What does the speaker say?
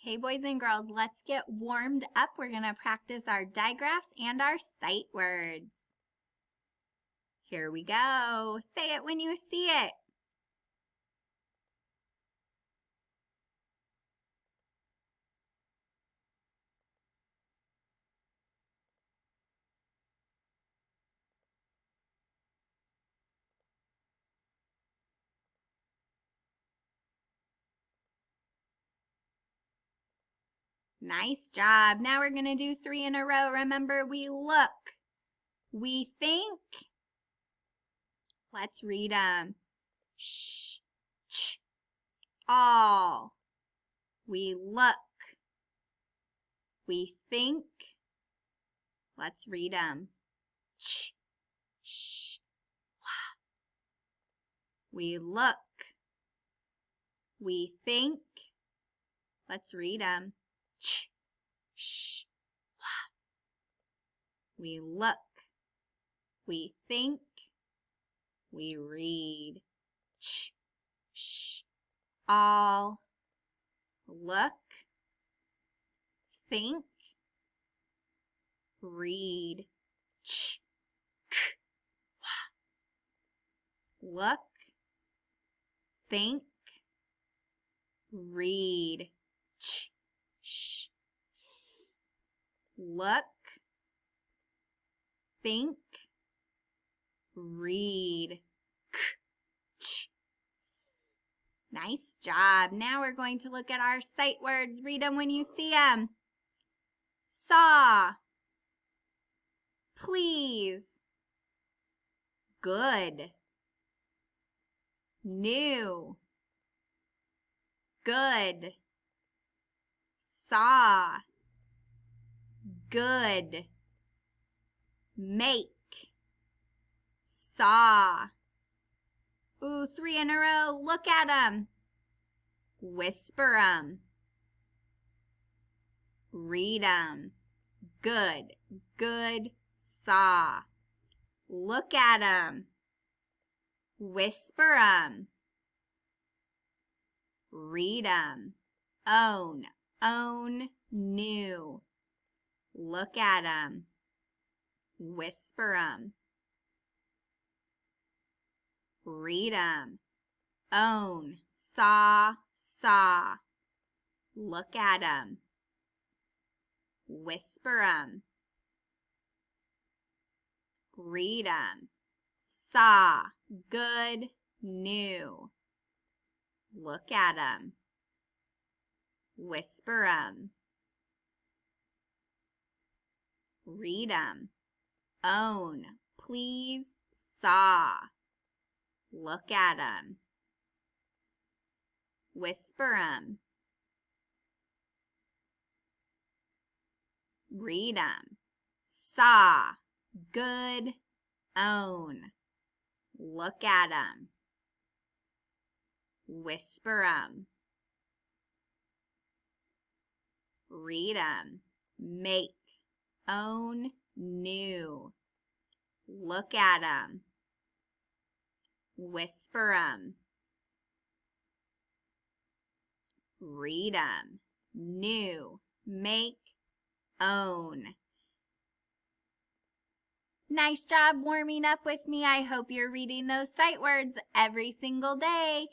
Hey boys and girls, let's get warmed up. We're going to practice our digraphs and our sight words. Here we go. Say it when you see it. Nice job. Now we're going to do 3 in a row. Remember, we look, we think. Let's read them. Sh, ch, all. We look, we think. Let's read them. Ch, sh, wah. We look, we think. Let's read them. Ch, sh, wah. We look, we think, we read. Ch, sh, all. Look, think, read. Ch, k, wah. Look, think, read. Ch, sh. Look, think, read. K, ch. Nice job. Now we're going to look at our sight words. Read them when you see them. Saw. Please. Good. New. Good. Saw. Good. Make. Saw. Ooh, 3 in a row. Look at them. Whisper them. Read them. Good. Good. Saw. Look at them. Whisper them. Read them. Own. Own. New. Look at them. Whisper them. Read them. Own. Saw. Saw. Look at them. Whisper them. Read them. Saw. Good. New. Look at them. Whisper them. Read them. Own. Please. Saw. Look at them. Whisper them. Read them. Saw. Good. Own. Look at them. Whisper them. Read them. Make. Own. New. Look at them. Whisper them. Read them. New. Make. Own. Nice job warming up with me. I hope you're reading those sight words every single day.